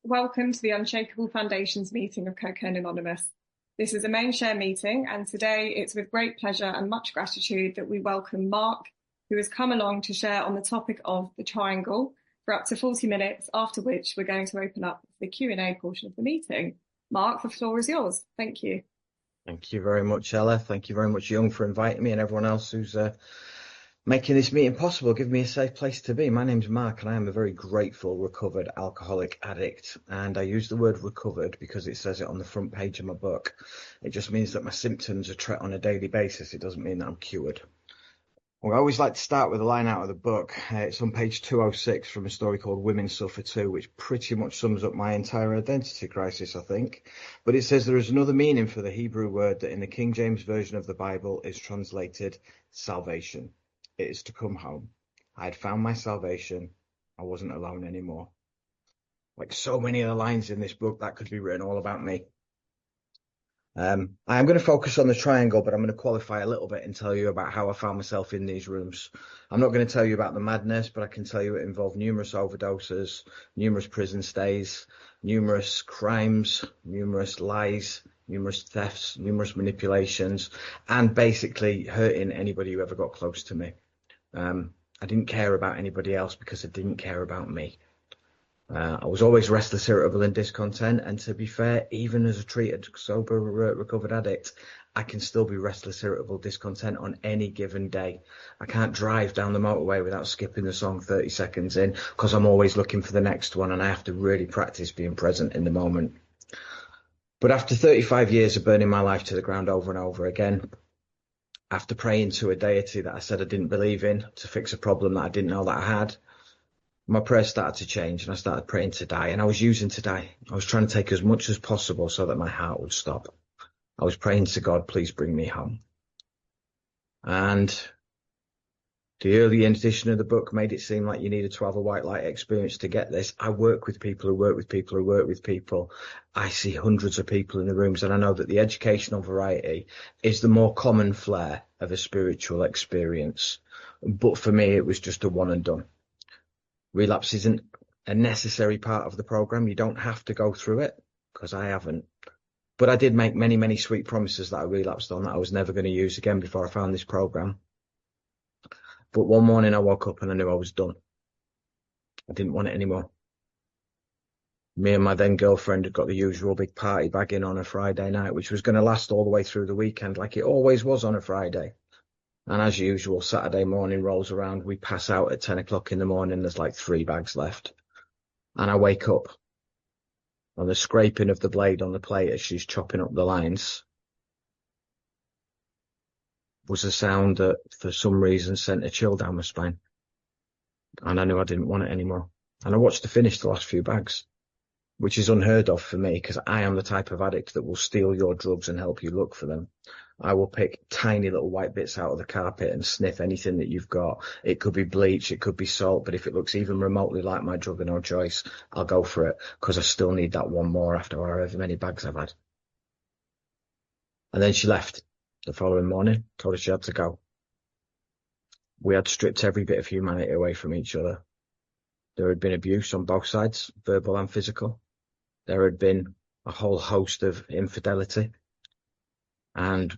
welcome to the Unshakable Foundation's meeting of Cocaine Anonymous. This is a main share meeting, and today it's with great pleasure and much gratitude that we welcome Mark, who has come along to share on the topic of the triangle for up to 40 minutes, after which we're going to open up the Q&A portion of the meeting. Mark, the floor is yours. Thank you. Thank you very much, Ella. Thank you very much, Young, for inviting me, and everyone else who's making this meeting possible, giving me a safe place to be. My name's Mark, and I am a very grateful recovered alcoholic addict. And I use the word recovered because it says it on the front page of my book. It just means that my symptoms are on a daily basis. It doesn't mean that I'm cured. Well, I always like to start with a line out of the book. It's on page 206 from a story called Women Suffer Too, which pretty much sums up my entire identity crisis, I think. But it says there is another meaning for the Hebrew word that in the King James Version of the Bible is translated salvation. It is to come home. I had found my salvation. I wasn't alone anymore. Like so many of the lines in this book, that could be written all about me. I am going to focus on the triangle, but I'm going to qualify a little bit and tell you about how I found myself in these rooms. I'm not going to tell you about the madness, but I can tell you it involved numerous overdoses, numerous prison stays, numerous crimes, numerous lies, numerous thefts, numerous manipulations, and basically hurting anybody who ever got close to me. I didn't care about anybody else because I didn't care about me. I was always restless, irritable and discontent, and to be fair, even as a treated, sober, recovered addict, I can still be restless, irritable, discontent on any given day. I can't drive down the motorway without skipping the song 30 seconds in because I'm always looking for the next one, and I have to really practice being present in the moment. But after 35 years of burning my life to the ground over and over again, after praying to a deity that I said I didn't believe in to fix a problem that I didn't know that I had, my prayers started to change and I started praying to die, and I was using to die. I was trying to take as much as possible so that my heart would stop. I was praying to God, please bring me home. And the early edition of the book made it seem like you needed to have a white light experience to get this. I work with people who work with people who work with people. I see hundreds of people in the rooms, and I know that the educational variety is the more common flair of a spiritual experience. But for me, it was just a one and done. Relapse isn't a necessary part of the program. You don't have to go through it, because I haven't. But I did make many, many sweet promises that I relapsed on that I was never going to use again before I found this program. But one morning I woke up and I knew I was done. I didn't want it anymore. Me and my then girlfriend had got the usual big party bag in on a Friday night, which was going to last all the way through the weekend, like it always was on a Friday. And as usual, Saturday morning rolls around, we pass out at 10 o'clock in the morning, there's like 3 bags left. And I wake up, and the scraping of the blade on the plate as she's chopping up the lines was a sound that, for some reason, sent a chill down my spine. And I knew I didn't want it anymore. And I watched her finish the last few bags, which is unheard of for me, because I am the type of addict that will steal your drugs and help you look for them. I will pick tiny little white bits out of the carpet and sniff anything that you've got. It could be bleach, it could be salt, but if it looks even remotely like my drug of no choice, I'll go for it, because I still need that one more after however many bags I've had. And then she left the following morning, told her she had to go. We had stripped every bit of humanity away from each other. There had been abuse on both sides, verbal and physical. There had been a whole host of infidelity. And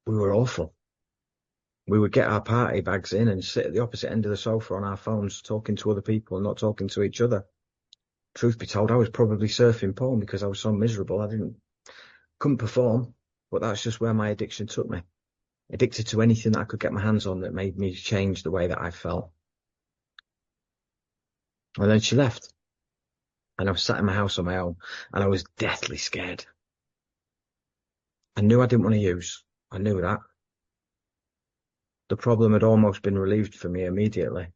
we were awful. We would get our party bags in and sit at the opposite end of the sofa on our phones, talking to other people and not talking to each other. Truth be told, I was probably surfing porn because I was so miserable. Couldn't perform, but that's just where my addiction took me. Addicted to anything that I could get my hands on that made me change the way that I felt. And then she left. And I was sat in my house on my own, and I was deathly scared. I knew I didn't want to use. I knew that. The problem had almost been relieved for me immediately,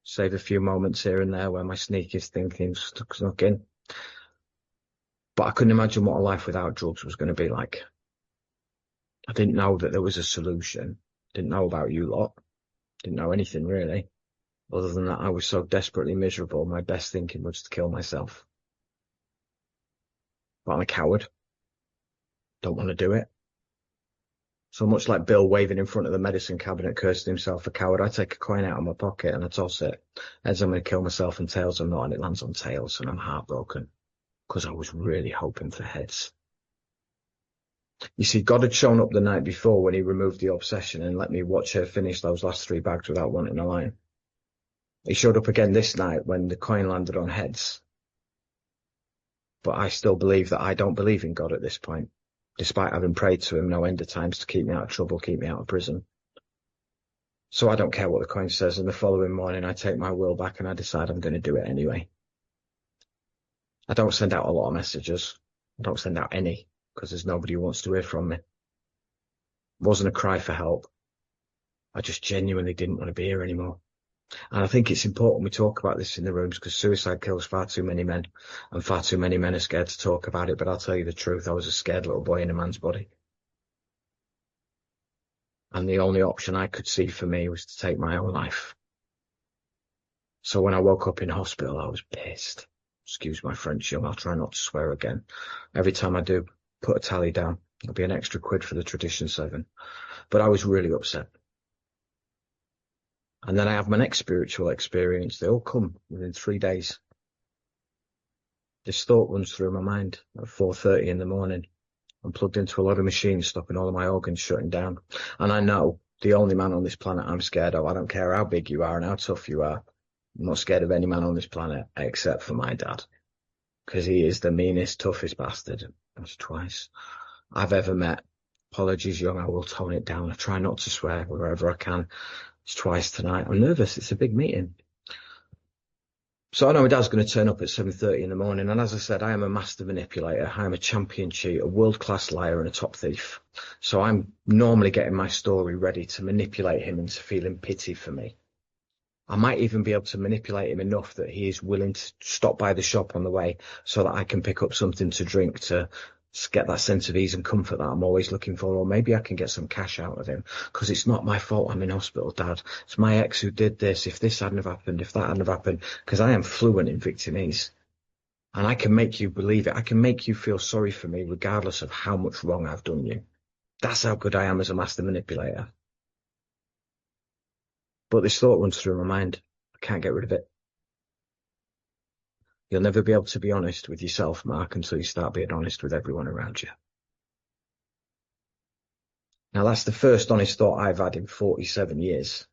save a few moments here and there where my sneaky thinking snuck in. But I couldn't imagine what a life without drugs was going to be like. I didn't know that there was a solution. Didn't know about you lot. Didn't know anything really. Other than that, I was so desperately miserable, my best thinking was to kill myself. But I'm a coward. Don't want to do it. So much like Bill waving in front of the medicine cabinet cursing himself a coward, I take a coin out of my pocket and I toss it. Heads I'm going to kill myself, and tails I'm not, and it lands on tails, and I'm heartbroken. because I was really hoping for heads. You see, God had shown up the night before when he removed the obsession and let me watch her finish those last 3 bags without wanting a line. He showed up again this night when the coin landed on heads. But I still believe that I don't believe in God at this point, despite having prayed to him no end of times to keep me out of trouble, keep me out of prison. So I don't care what the coin says, and the following morning I take my will back and I decide I'm going to do it anyway. I don't send out a lot of messages. I don't send out any, because there's nobody who wants to hear from me. It wasn't a cry for help. I just genuinely didn't want to be here anymore. And I think it's important we talk about this in the rooms, because suicide kills far too many men, and far too many men are scared to talk about it. But I'll tell you the truth, I was a scared little boy in a man's body. And the only option I could see for me was to take my own life. So when I woke up in hospital, I was pissed. Excuse my French, young, I'll try not to swear again. Every time I do, put a tally down. There'll be an extra quid for the Tradition 7. But I was really upset. And then I have my next spiritual experience. They all come within 3 days. This thought runs through my mind at 4:30 in the morning. I'm plugged into a lot of machines, stopping all of my organs shutting down. And I know the only man on this planet I'm scared of, I don't care how big you are and how tough you are, I'm not scared of any man on this planet except for my dad. Because he is the meanest, toughest bastard, that's twice, I've ever met. Apologies, young, I will tone it down. I try not to swear wherever I can. It's twice tonight. I'm nervous, it's a big meeting. So I know my dad's going to turn up at 7:30 in the morning, and as I said, I am a master manipulator, I am a champion cheat, a world-class liar and a top thief. So I'm normally getting my story ready to manipulate him into feeling pity for me. I might even be able to manipulate him enough that he is willing to stop by the shop on the way so that I can pick up something to drink to get that sense of ease and comfort that I'm always looking for. Or maybe I can get some cash out of him, because it's not my fault I'm in hospital, Dad. It's my ex who did this. If this hadn't have happened, if that hadn't have happened, because I am fluent in victimese. And I can make you believe it. I can make you feel sorry for me regardless of how much wrong I've done you. That's how good I am as a master manipulator. But this thought runs through my mind. I can't get rid of it. You'll never be able to be honest with yourself, Mark, until you start being honest with everyone around you. Now, that's the first honest thought I've had in 47 years.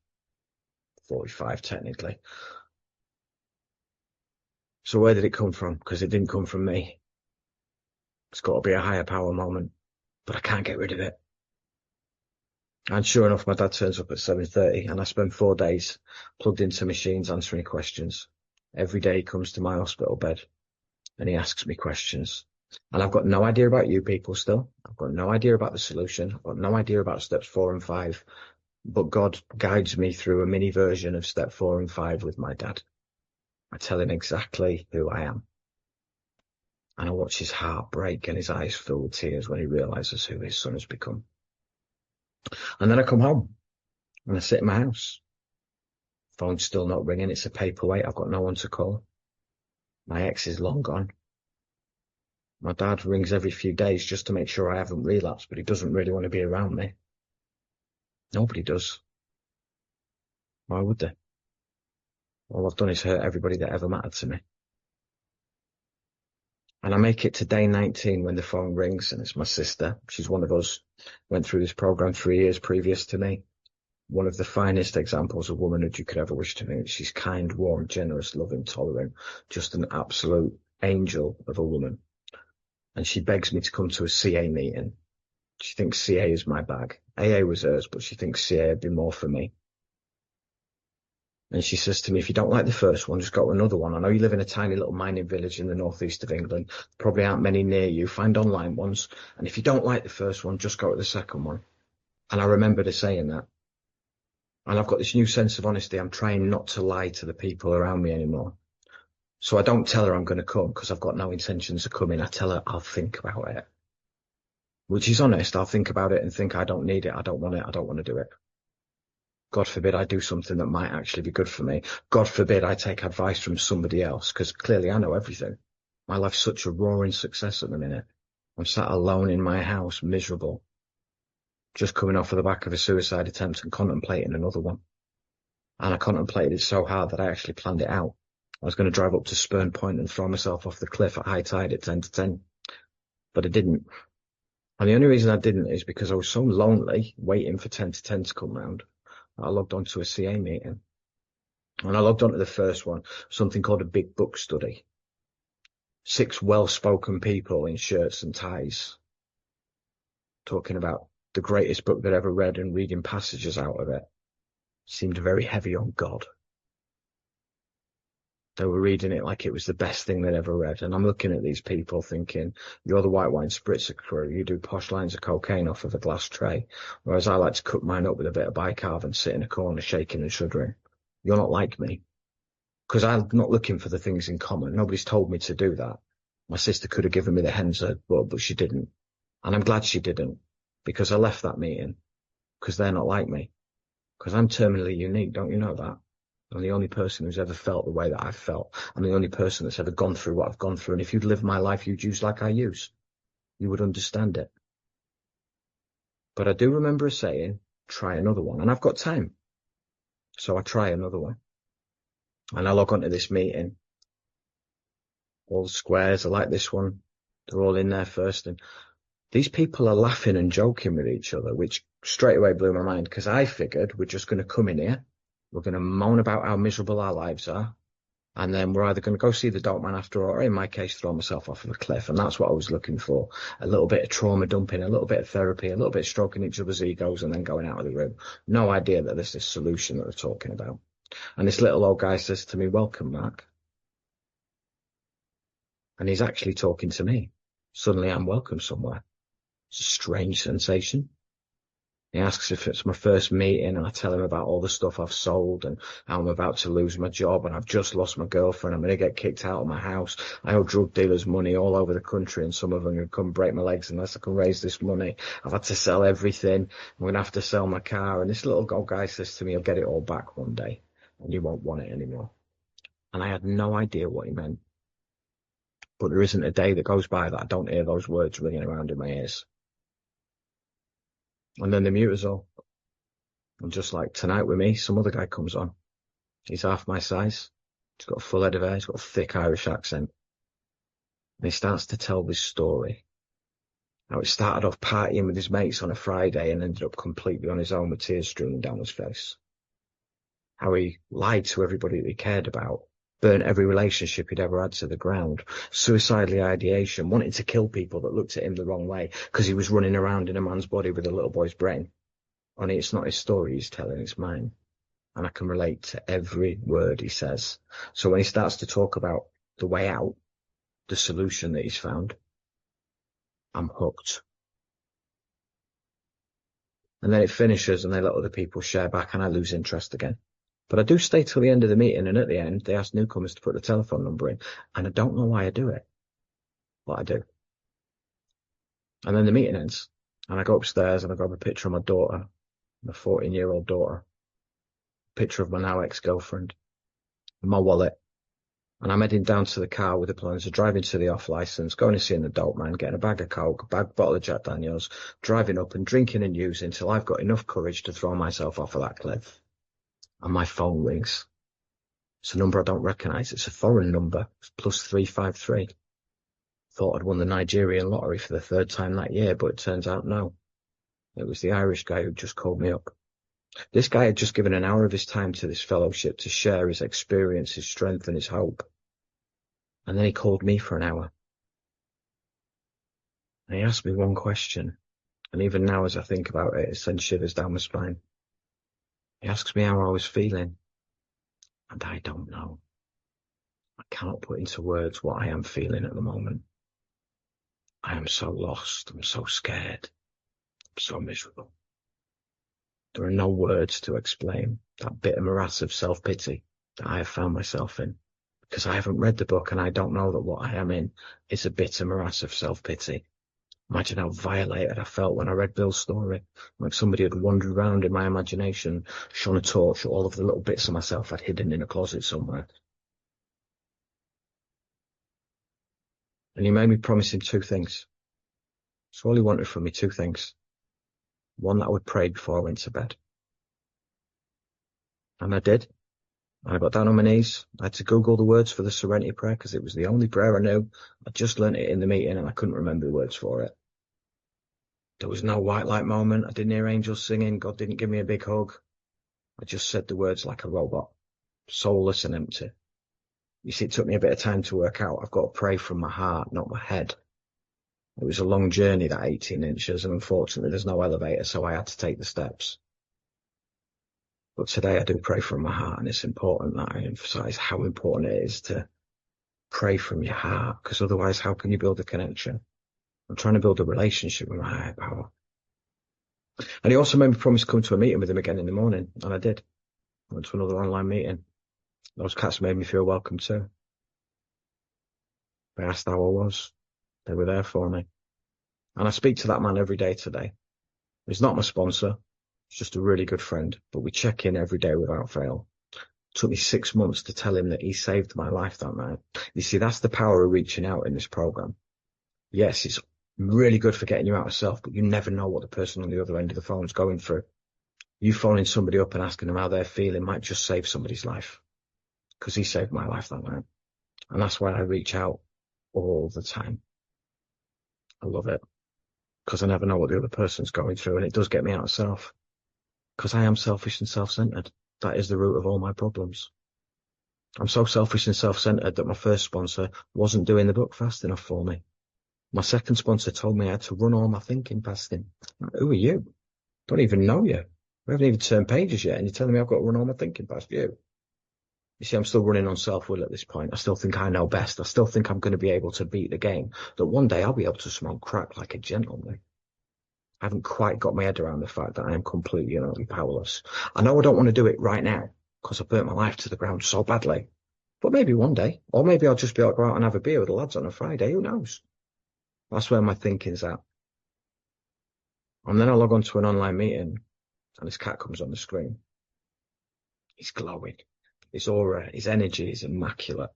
45, technically. So where did it come from? Because it didn't come from me. It's got to be a higher power moment. But I can't get rid of it. And sure enough, my dad turns up at 7:30, and I spend 4 days plugged into machines answering questions. Every day he comes to my hospital bed and he asks me questions. And I've got no idea about you people still. I've got no idea about the solution. I've got no idea about steps 4 and 5. But God guides me through a mini version of step 4 and 5 with my dad. I tell him exactly who I am. And I watch his heart break and his eyes fill with tears when he realizes who his son has become. And then I come home and I sit in my house. Phone's still not ringing. It's a paperweight. I've got no one to call. My ex is long gone. My dad rings every few days just to make sure I haven't relapsed, but he doesn't really want to be around me. Nobody does. Why would they? All I've done is hurt everybody that ever mattered to me. And I make it to day 19 when the phone rings, and it's my sister. She's one of us. Went through this program 3 years previous to me. One of the finest examples of womanhood you could ever wish to meet. She's kind, warm, generous, loving, tolerant, just an absolute angel of a woman. And she begs me to come to a CA meeting. She thinks CA is my bag. AA was hers, but she thinks CA would be more for me. And she says to me, if you don't like the first one, just go to another one. I know you live in a tiny little mining village in the northeast of England. Probably aren't many near you. Find online ones. And if you don't like the first one, just go to the second one. And I remembered her saying that. And I've got this new sense of honesty. I'm trying not to lie to the people around me anymore. So I don't tell her I'm going to come because I've got no intentions of coming. I tell her I'll think about it. Which is honest. I'll think about it and think I don't need it. I don't want it. I don't want to do it. God forbid I do something that might actually be good for me. God forbid I take advice from somebody else, because clearly I know everything. My life's such a roaring success at the minute. I'm sat alone in my house, miserable, just coming off of the back of a suicide attempt and contemplating another one. And I contemplated it so hard that I actually planned it out. I was going to drive up to Spurn Point and throw myself off the cliff at high tide at 10 to 10, but I didn't. And the only reason I didn't is because I was so lonely waiting for 10 to 10 to come round. I logged onto a CA meeting, and I logged onto the first one, something called a big book study. 6 well-spoken people in shirts and ties talking about the greatest book they'd ever read and reading passages out of it. Seemed very heavy on God. They were reading it like it was the best thing they'd ever read. And I'm looking at these people thinking, you're the white wine spritzer crew. You do posh lines of cocaine off of a glass tray. Whereas I like to cook mine up with a bit of bicarb and sit in a corner shaking and shuddering. You're not like me. Because I'm not looking for the things in common. Nobody's told me to do that. My sister could have given me the hen's head, but she didn't. And I'm glad she didn't. Because I left that meeting. Because they're not like me. Because I'm terminally unique. Don't you know that? I'm the only person who's ever felt the way that I've felt. I'm the only person that's ever gone through what I've gone through. And if you'd lived my life, you'd use like I use. You would understand it. But I do remember her saying, try another one. And I've got time. So I try another one. And I log onto this meeting. All the squares are like this one. They're all in there first. And these people are laughing and joking with each other, which straight away blew my mind because I figured we're just going to come in here. We're going to moan about how miserable our lives are. And then we're either going to go see the dope man after, or in my case, throw myself off of a cliff. And that's what I was looking for. A little bit of trauma dumping, a little bit of therapy, a little bit of stroking each other's egos and then going out of the room. No idea that there's this solution that they're talking about. And this little old guy says to me, welcome, Mark. And he's actually talking to me. Suddenly I'm welcome somewhere. It's a strange sensation. He asks if it's my first meeting, and I tell him about all the stuff I've sold and how I'm about to lose my job and I've just lost my girlfriend. I'm going to get kicked out of my house. I owe drug dealers money all over the country, and some of them are going to come break my legs unless I can raise this money. I've had to sell everything. I'm going to have to sell my car. And this little old guy says to me, you'll get it all back one day and you won't want it anymore. And I had no idea what he meant. But there isn't a day that goes by that I don't hear those words ringing around in my ears. And then the mute is all. And just like tonight with me, some other guy comes on. He's half my size. He's got a full head of hair. He's got a thick Irish accent. And he starts to tell this story. How it started off partying with his mates on a Friday and ended up completely on his own with tears streaming down his face. How he lied to everybody that he cared about. Burnt every relationship he'd ever had to the ground. Suicidal ideation. Wanted to kill people that looked at him the wrong way because he was running around in a man's body with a little boy's brain. Only it's not his story he's telling, it's mine. And I can relate to every word he says. So when he starts to talk about the way out, the solution that he's found, I'm hooked. And then it finishes and they let other people share back and I lose interest again. But I do stay till the end of the meeting, and at the end, they ask newcomers to put the telephone number in. And I don't know why I do it, but I do. And then the meeting ends. And I go upstairs and I grab a picture of my daughter, my 14-year-old daughter, picture of my now ex-girlfriend, my wallet. And I'm heading down to the car with the plans of driving to the off license, going to see the dope man, getting a bag of Coke, a bottle of Jack Daniels, driving up and drinking and using until I've got enough courage to throw myself off of that cliff. And my phone rings. It's a number I don't recognise. It's a foreign number. It's +353. Thought I'd won the Nigerian lottery for the 3rd time that year, but it turns out no. It was the Irish guy who just called me up. This guy had just given an hour of his time to this fellowship to share his experience, his strength and his hope. And then he called me for an hour. And he asked me one question. And even now as I think about it, it sends shivers down my spine. He asks me how I was feeling. And I don't know. I cannot put into words what I am feeling at the moment. I am so lost. I'm so scared. I'm so miserable. There are no words to explain that bitter morass of self-pity that I have found myself in. Because I haven't read the book and I don't know that what I am in is a bitter morass of self-pity. Imagine how violated I felt when I read Bill's story. Like somebody had wandered around in my imagination, shone a torch at all of the little bits of myself I'd hidden in a closet somewhere. And he made me promise him 2 things. So all he wanted from me, 2 things. One, that I would pray before I went to bed. And I did. I got down on my knees. I had to Google the words for the Serenity Prayer because it was the only prayer I knew. I just learnt it in the meeting and I couldn't remember the words for it. There was no white light moment. I didn't hear angels singing. God didn't give me a big hug. I just said the words like a robot, soulless and empty. You see, it took me a bit of time to work out. I've got to pray from my heart, not my head. It was a long journey, that 18 inches, and unfortunately there's no elevator, so I had to take the steps. But today I do pray from my heart, and it's important that I emphasize how important it is to pray from your heart, because otherwise how can you build a connection? I'm trying to build a relationship with my higher power. And he also made me promise to come to a meeting with him again in the morning, and I did. I went to another online meeting. Those cats made me feel welcome too. They asked how I was. They were there for me. And I speak to that man every day today. He's not my sponsor. He's just a really good friend, but we check in every day without fail. It took me 6 months to tell him that he saved my life that night. You see, that's the power of reaching out in this program. Yes, it's really good for getting you out of self, but you never know what the person on the other end of the phone is going through. You phoning somebody up and asking them how they're feeling might just save somebody's life, because he saved my life that night. And that's why I reach out all the time. I love it, because I never know what the other person's going through, and it does get me out of self, because I am selfish and self-centered. That is the root of all my problems. I'm so selfish and self-centered that my first sponsor wasn't doing the book fast enough for me. My second sponsor told me I had to run all my thinking past him. Who are you? Don't even know you. We haven't even turned pages yet, and you're telling me I've got to run all my thinking past you. You see, I'm still running on self-will at this point. I still think I know best. I still think I'm going to be able to beat the game, that one day I'll be able to smoke crack like a gentleman. I haven't quite got my head around the fact that I am completely and utterly powerless. I know I don't want to do it right now because I burnt my life to the ground so badly. But maybe one day, or maybe I'll just be able to go out and have a beer with the lads on a Friday. Who knows? That's where my thinking's at. And then I log on to an online meeting and this cat comes on the screen. He's glowing. His aura, his energy is immaculate.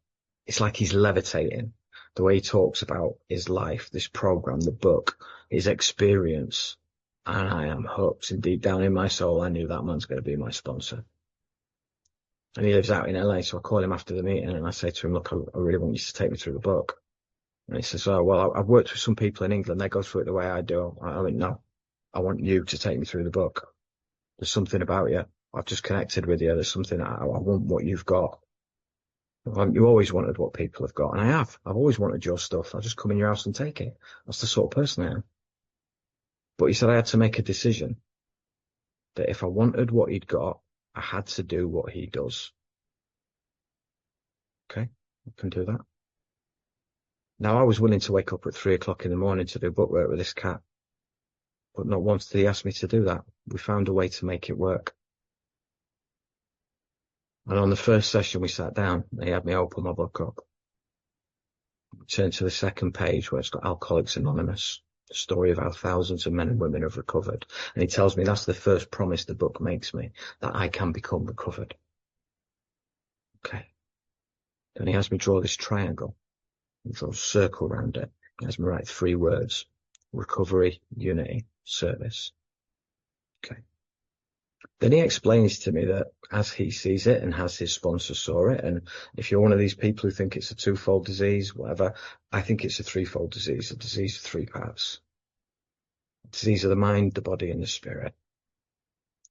It's like he's levitating. The way he talks about his life, this program, the book, his experience. And I am hooked. And deep down in my soul, I knew that man's going to be my sponsor. And he lives out in LA, so I call him after the meeting and I say to him, look, I really want you to take me through the book. And he says, oh, well, I've worked with some people in England. They go through it the way I do. I went, no, I want you to take me through the book. There's something about you. I've just connected with you. There's something, I want what you've got. You always wanted what people have got, and I have. I've always wanted your stuff. I'll just come in your house and take it. That's the sort of person I am. But he said I had to make a decision that if I wanted what he'd got, I had to do what he does. Okay, I can do that. Now, I was willing to wake up at 3 o'clock in the morning to do book work with this cat, but not once did he ask me to do that. We found a way to make it work. And on the first session, we sat down and he had me open my book up. We turned to the second page where it's got Alcoholics Anonymous, the story of how thousands of men and women have recovered. And he tells me that's the first promise the book makes me, that I can become recovered. Okay. Then he has me draw this triangle. He draws a circle around it. He has me write 3 words: recovery, unity, service. Okay. Then he explains to me that as he sees it and as his sponsor saw it, and if you're one of these people who think it's a 2-fold disease, whatever, I think it's a 3-fold disease, a disease of 3 parts. A disease of the mind, the body, and the spirit.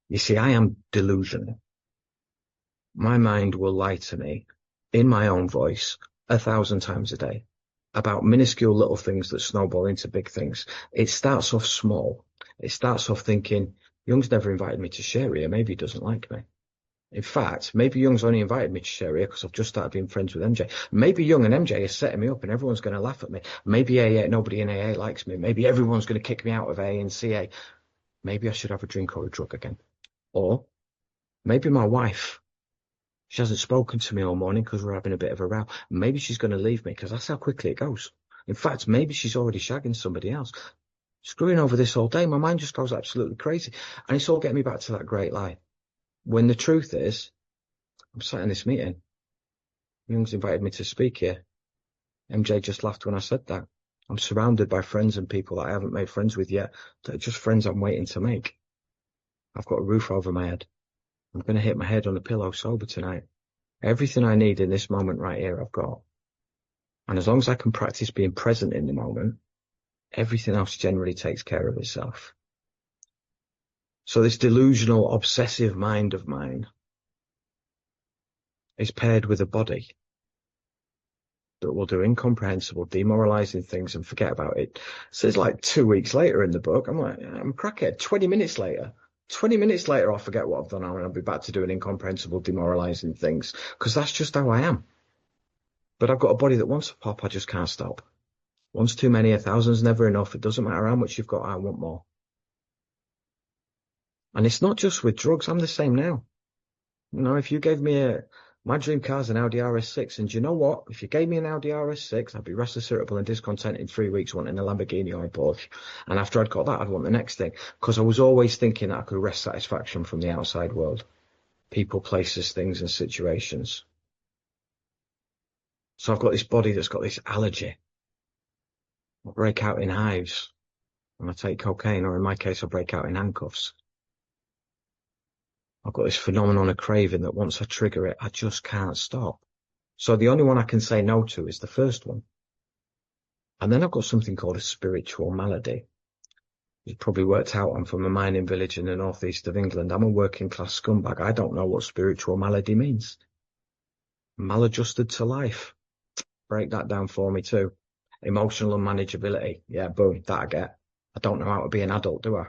You see, I am delusional. My mind will lie to me in my own voice 1,000 times a day about minuscule little things that snowball into big things. It starts off small. It starts off thinking, Young's never invited me to share here. Maybe he doesn't like me. In fact, maybe Young's only invited me to share here because I've just started being friends with MJ. Maybe Young and MJ are setting me up and everyone's going to laugh at me. Maybe nobody in AA likes me. Maybe everyone's going to kick me out of AA and CA. Maybe I should have a drink or a drug again. Or maybe my wife, she hasn't spoken to me all morning because we're having a bit of a row. Maybe she's going to leave me because that's how quickly it goes. In fact, maybe she's already shagging somebody else. Screwing over this all day, my mind just goes absolutely crazy. And it's all getting me back to that great lie. When the truth is, I'm sat in this meeting. Young's invited me to speak here. MJ just laughed when I said that. I'm surrounded by friends and people that I haven't made friends with yet, that are just friends I'm waiting to make. I've got a roof over my head. I'm going to hit my head on a pillow sober tonight. Everything I need in this moment right here, I've got. And as long as I can practice being present in the moment, everything else generally takes care of itself. So this delusional, obsessive mind of mine is paired with a body that will do incomprehensible, demoralizing things and forget about it. So it's like 2 weeks later in the book, I'm like, I'm a crackhead. 20 minutes later, I'll forget what I've done and I'll be back to doing incomprehensible, demoralizing things, because that's just how I am. But I've got a body that wants to pop, I just can't stop. One's too many, 1,000's never enough. It doesn't matter how much you've got, I want more. And it's not just with drugs, I'm the same now. You know, if you gave me my dream car's an Audi RS6, and do you know what? If you gave me an Audi RS6, I'd be restless, irritable, and discontent in 3 weeks wanting a Lamborghini or a Porsche. And after I'd got that, I'd want the next thing. Because I was always thinking that I could wrest satisfaction from the outside world. People, places, things, and situations. So I've got this body that's got this allergy. I break out in hives when I take cocaine, or in my case, I break out in handcuffs. I've got this phenomenon of craving that once I trigger it, I just can't stop. So the only one I can say no to is the first one. And then I've got something called a spiritual malady. You probably worked out I'm from a mining village in the northeast of England. I'm a working class scumbag. I don't know what spiritual malady means. Maladjusted to life. Break that down for me too. Emotional unmanageability. Yeah, boom, that I get. I don't know how to be an adult, do I?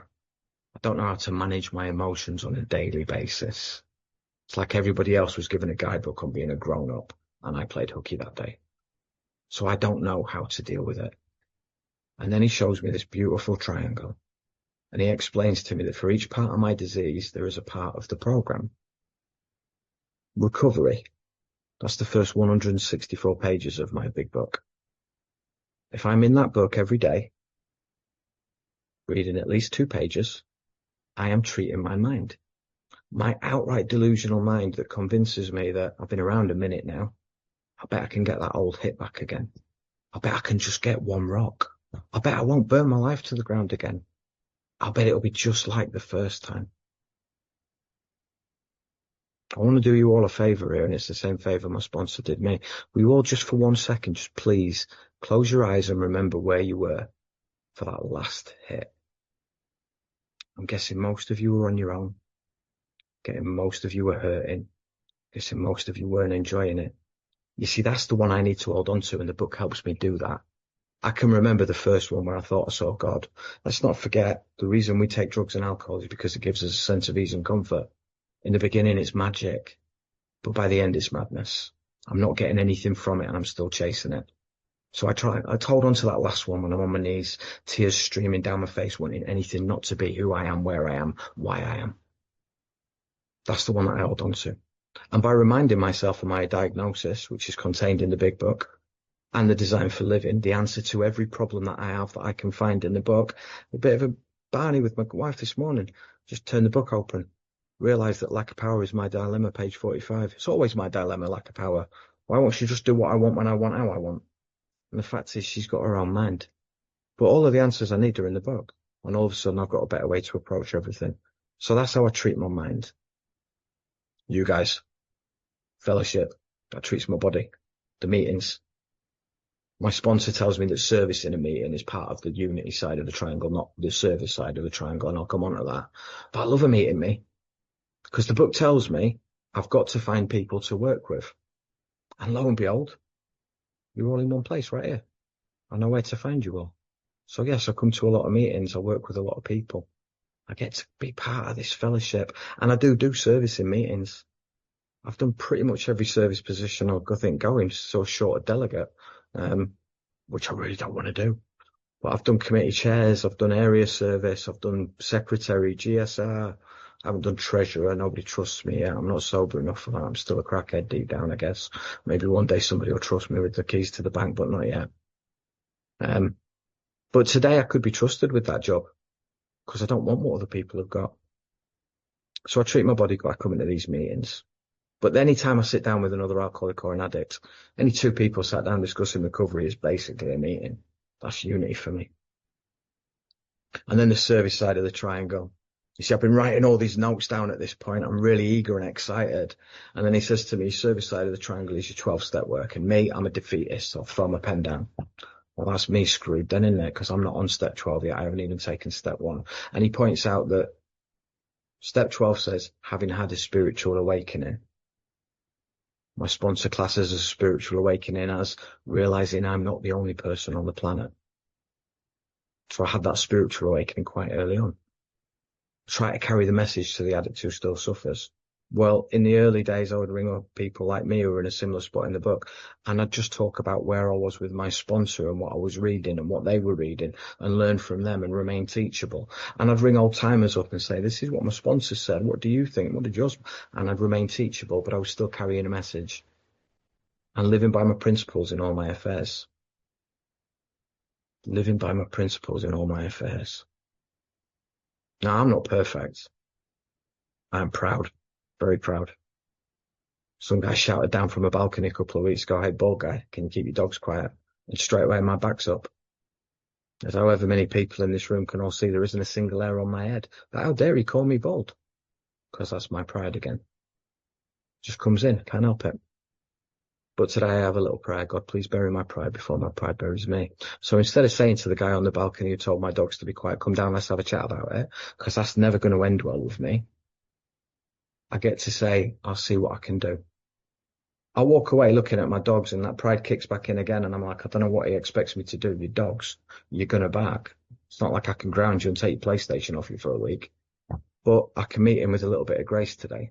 I don't know how to manage my emotions on a daily basis. It's like everybody else was given a guidebook on being a grown-up, and I played hooky that day. So I don't know how to deal with it. And then he shows me this beautiful triangle, and he explains to me that for each part of my disease, there is a part of the program. Recovery. That's the first 164 pages of my big book. If I'm in that book every day, reading at least 2 pages, I am treating my mind. My outright delusional mind that convinces me that I've been around a minute now. I bet I can get that old hit back again. I bet I can just get one rock. I bet I won't burn my life to the ground again. I bet it'll be just like the first time. I want to do you all a favour here, and it's the same favour my sponsor did me. Will you all just for 1 second, just please close your eyes and remember where you were for that last hit. I'm guessing most of you were on your own. Getting most of you were hurting. Guessing most of you weren't enjoying it. You see, that's the one I need to hold on to, and the book helps me do that. I can remember the first one where I thought I saw God. Let's not forget, the reason we take drugs and alcohol is because it gives us a sense of ease and comfort. In the beginning, it's magic, but by the end, it's madness. I'm not getting anything from it, and I'm still chasing it. So I hold on to that last one when I'm on my knees, tears streaming down my face, wanting anything not to be who I am, where I am, why I am. That's the one that I hold on to. And by reminding myself of my diagnosis, which is contained in the big book, and the design for living, the answer to every problem that I have that I can find in the book, a bit of a Barney with my wife this morning, just turned the book open, realised that lack of power is my dilemma, page 45. It's always my dilemma, lack of power. Why won't she just do what I want when I want, how I want? And the fact is, she's got her own mind. But all of the answers I need are in the book. And all of a sudden, I've got a better way to approach everything. So that's how I treat my mind. You guys, fellowship, that treats my body. The meetings. My sponsor tells me that service in a meeting is part of the unity side of the triangle, not the service side of the triangle. And I'll come on to that. But I love a meeting, me. Because the book tells me I've got to find people to work with. And lo and behold, you're all in one place right here. I know where to find you all. So yes, I come to a lot of meetings. I work with a lot of people. I get to be part of this fellowship. And I do service in meetings. I've done pretty much every service position I think going, so short a delegate, which I really don't want to do. But I've done committee chairs, I've done area service, I've done secretary, GSR, I haven't done treasurer, nobody trusts me yet. I'm not sober enough for that. I'm still a crackhead deep down, I guess. Maybe one day somebody will trust me with the keys to the bank, but not yet. But today I could be trusted with that job because I don't want what other people have got. So I treat my body like coming to these meetings. But any time I sit down with another alcoholic or an addict, any 2 people sat down discussing recovery is basically a meeting. That's unity for me. And then the service side of the triangle. You see, I've been writing all these notes down at this point. I'm really eager and excited. And then he says to me, service side of the triangle is your 12-step work. And me, I'm a defeatist. So I'll throw my pen down. Well, that's me screwed then, isn't it? Because I'm not on step 12 yet. I haven't even taken step 1. And he points out that step 12 says, having had a spiritual awakening. My sponsor classes as a spiritual awakening as realizing I'm not the only person on the planet. So I had that spiritual awakening quite early on. Try to carry the message to the addict who still suffers. Well, in the early days, I would ring up people like me who were in a similar spot in the book, and I'd just talk about where I was with my sponsor and what I was reading and what they were reading and learn from them and remain teachable. And I'd ring old timers up and say, this is what my sponsor said. What do you think? What did yours? And I'd remain teachable, but I was still carrying a message and living by my principles in all my affairs. Living by my principles in all my affairs. Now, I'm not perfect. I'm proud. Very proud. Some guy shouted down from a balcony a couple of weeks ago, hey, bald guy, can you keep your dogs quiet? And straight away my back's up. As however many people in this room can all see, there isn't a single hair on my head. But how dare he call me bald? Because that's my pride again. Just comes in, can't help it. But today I have a little prayer. God, please bury my pride before my pride buries me. So instead of saying to the guy on the balcony who told my dogs to be quiet, come down, let's have a chat about it, because that's never going to end well with me, I get to say, I'll see what I can do. I walk away looking at my dogs and that pride kicks back in again. And I'm like, I don't know what he expects me to do with your dogs. You're going to bark. It's not like I can ground you and take your PlayStation off you for a week. But I can meet him with a little bit of grace today.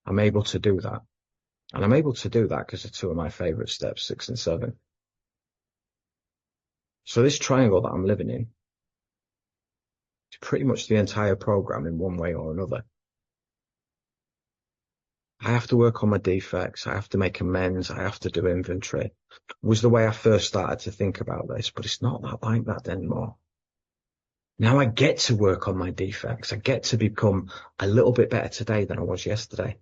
I'm able to do that. And I'm able to do that because of 2 of my favorite steps, 6 and 7. So this triangle that I'm living in is pretty much the entire program in one way or another. I have to work on my defects. I have to make amends. I have to do inventory. Was the way I first started to think about this, but it's not that like that anymore. Now I get to work on my defects. I get to become a little bit better today than I was yesterday.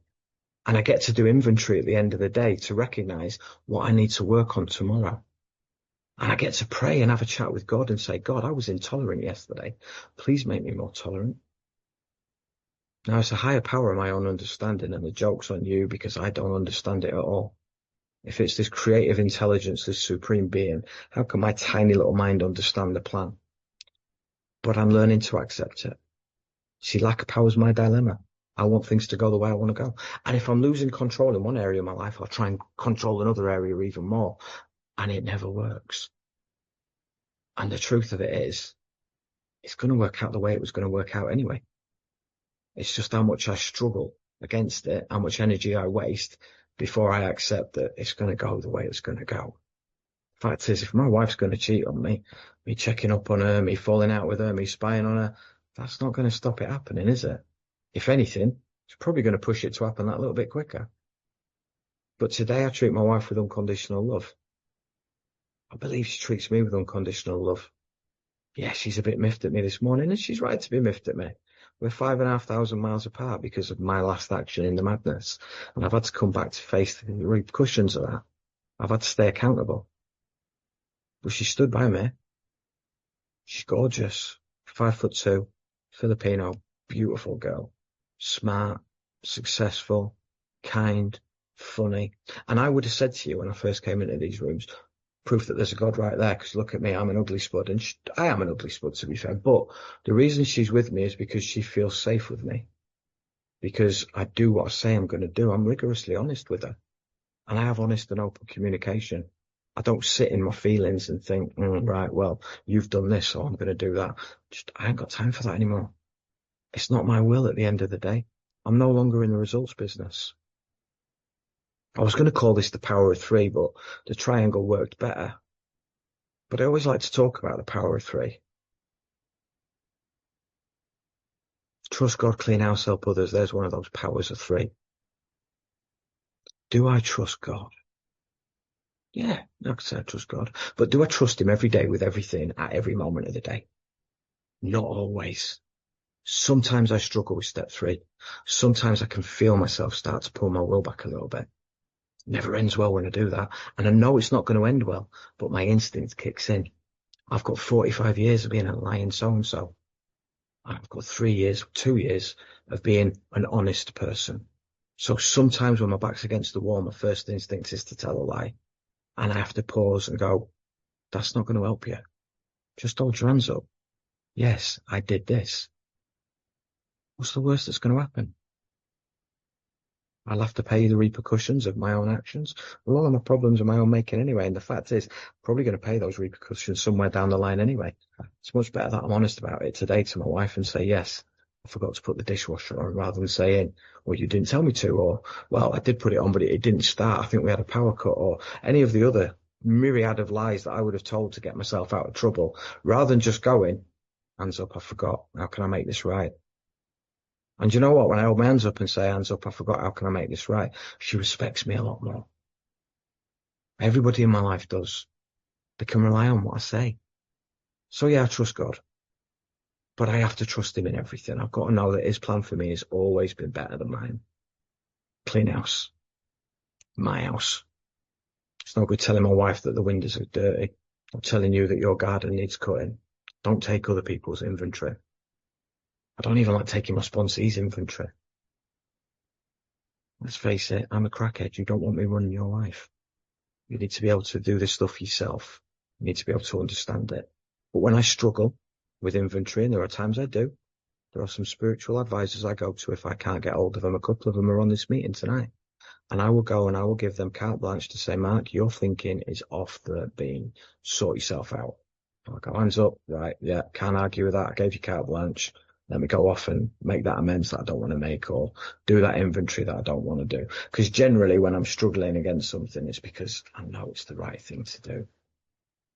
And I get to do inventory at the end of the day to recognize what I need to work on tomorrow. And I get to pray and have a chat with God and say, God, I was intolerant yesterday. Please make me more tolerant. Now, it's a higher power of my own understanding, and the joke's on you because I don't understand it at all. If it's this creative intelligence, this supreme being, how can my tiny little mind understand the plan? But I'm learning to accept it. See, lack of power is my dilemma. I want things to go the way I want to go. And if I'm losing control in one area of my life, I'll try and control another area even more. And it never works. And the truth of it is, it's going to work out the way it was going to work out anyway. It's just how much I struggle against it, how much energy I waste before I accept that it's going to go the way it's going to go. Fact is, if my wife's going to cheat on me, me checking up on her, me falling out with her, me spying on her, that's not going to stop it happening, is it? If anything, it's probably going to push it to happen that little bit quicker. But today I treat my wife with unconditional love. I believe she treats me with unconditional love. Yeah, she's a bit miffed at me this morning, and she's right to be miffed at me. We're 5,500 miles apart because of my last action in the madness. And I've had to come back to face the repercussions of that. I've had to stay accountable. But she stood by me. She's gorgeous. 5'2", Filipino, beautiful girl. Smart, successful, kind, funny. And I would have said to you when I first came into these rooms, proof that there's a God right there, because look at me, I'm an ugly spud, and I am an ugly spud, to be fair, but the reason she's with me is because she feels safe with me, because I do what I say I'm going to do. I'm rigorously honest with her, and I have honest and open communication. I don't sit in my feelings and think, right, well, you've done this, so I'm going to do that. I ain't got time for that anymore. It's not my will at the end of the day. I'm no longer in the results business. I was going to call this the power of 3, but the triangle worked better. But I always like to talk about the power of 3. Trust God, clean house, help others. There's one of those powers of 3. Do I trust God? Yeah, I could say I trust God. But do I trust him every day with everything at every moment of the day? Not always. Sometimes I struggle with step 3. Sometimes I can feel myself start to pull my will back a little bit. Never ends well when I do that. And I know it's not going to end well, but my instinct kicks in. I've got 45 years of being a lying so-and-so. I've got 2 years of being an honest person. So sometimes when my back's against the wall, my first instinct is to tell a lie. And I have to pause and go, that's not going to help you. Just hold your hands up. Yes, I did this. What's the worst that's going to happen? I'll have to pay the repercussions of my own actions. A lot of my problems are my own making anyway. And the fact is, I'm probably going to pay those repercussions somewhere down the line anyway. It's much better that I'm honest about it today to my wife and say, yes, I forgot to put the dishwasher on, rather than saying, well, you didn't tell me to, or, well, I did put it on, but it didn't start. I think we had a power cut, or any of the other myriad of lies that I would have told to get myself out of trouble, rather than just going, hands up, I forgot. How can I make this right? And you know what? When I hold my hands up and say, hands up, I forgot, how can I make this right? She respects me a lot more. Everybody in my life does. They can rely on what I say. So yeah, I trust God. But I have to trust him in everything. I've got to know that his plan for me has always been better than mine. Clean house. My house. It's no good telling my wife that the windows are dirty. I'm telling you that your garden needs cutting. Don't take other people's inventory. I don't even like taking my sponsee's inventory. Let's face it, I'm a crackhead. You don't want me running your life. You need to be able to do this stuff yourself. You need to be able to understand it. But when I struggle with inventory, and there are times I do, there are some spiritual advisors I go to if I can't get hold of them. A couple of them are on this meeting tonight. And I will go and I will give them carte blanche to say, Mark, your thinking is off the beam. Sort yourself out. I'll go, hands up. Right, yeah, can't argue with that. I gave you carte blanche. Let me go off and make that amends that I don't want to make, or do that inventory that I don't want to do. Because generally when I'm struggling against something, it's because I know it's the right thing to do.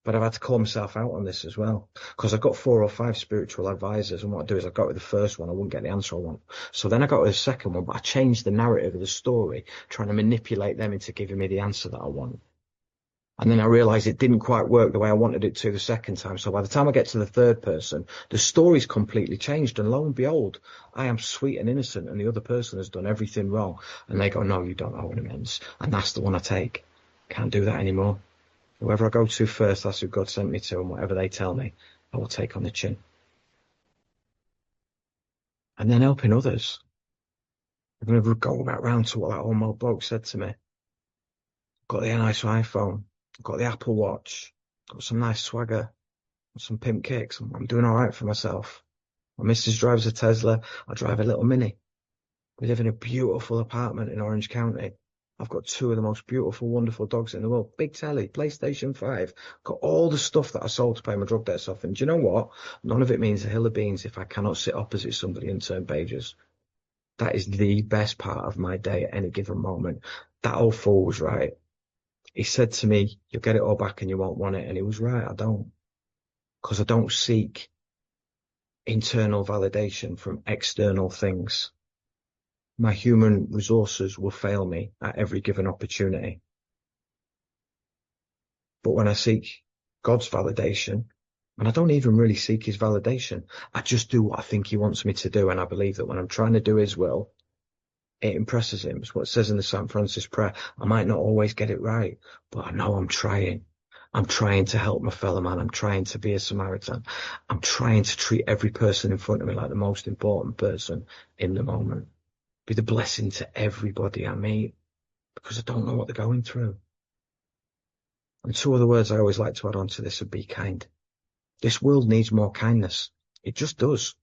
But I've had to call myself out on this as well, because I've got 4 or 5 spiritual advisors, and what I do is I got with the first one, I wouldn't get the answer I want. So then I got with the second one, but I changed the narrative of the story, trying to manipulate them into giving me the answer that I want. And then I realized it didn't quite work the way I wanted it to the second time. So by the time I get to the third person, the story's completely changed. And lo and behold, I am sweet and innocent, and the other person has done everything wrong. And they go, no, you don't owe an amends. And that's the one I take. Can't do that anymore. Whoever I go to first, that's who God sent me to. And whatever they tell me, I will take on the chin. And then helping others. I'm going to go back round to what that old bloke said to me. Got the nice iPhone. Got the Apple Watch. Got some nice swagger. Some pimp kicks. I'm doing all right for myself. My missus drives a Tesla. I drive a little Mini. We live in a beautiful apartment in Orange County. I've got 2 of the most beautiful, wonderful dogs in the world. Big telly, PlayStation 5. Got all the stuff that I sold to pay my drug debts off. And do you know what? None of it means a hill of beans if I cannot sit opposite somebody and turn pages. That is the best part of my day at any given moment. That old fool was right. He said to me, you'll get it all back and you won't want it. And he was right, I don't. Because I don't seek internal validation from external things. My human resources will fail me at every given opportunity. But when I seek God's validation, and I don't even really seek his validation, I just do what I think he wants me to do. And I believe that when I'm trying to do his will, it impresses him. It's what it says in the St. Francis prayer. I might not always get it right, but I know I'm trying. I'm trying to help my fellow man. I'm trying to be a Samaritan. I'm trying to treat every person in front of me like the most important person in the moment. Be the blessing to everybody I meet, because I don't know what they're going through. And 2 other words I always like to add on to this are be kind. This world needs more kindness. It just does.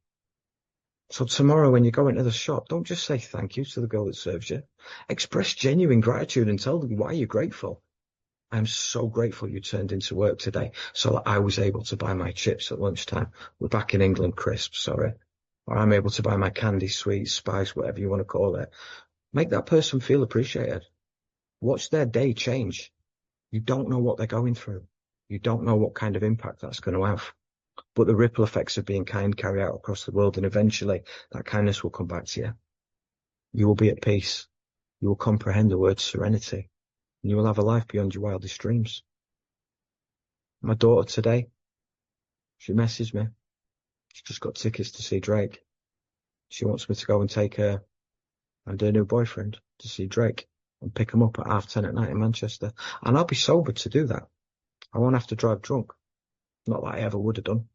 So tomorrow when you go into the shop, don't just say thank you to the girl that serves you. Express genuine gratitude and tell them why you're grateful. I'm so grateful you turned into work today so that I was able to buy my chips at lunchtime. We're back in England, crisps, sorry. Or I'm able to buy my candy, sweets, spice, whatever you want to call it. Make that person feel appreciated. Watch their day change. You don't know what they're going through. You don't know what kind of impact that's going to have. But the ripple effects of being kind carry out across the world, and eventually that kindness will come back to you. You will be at peace. You will comprehend the word serenity. And you will have a life beyond your wildest dreams. My daughter today, she messaged me. She just got tickets to see Drake. She wants me to go and take her and her new boyfriend to see Drake and pick him up at 10:30 at night in Manchester. And I'll be sober to do that. I won't have to drive drunk. Not that I ever would have done.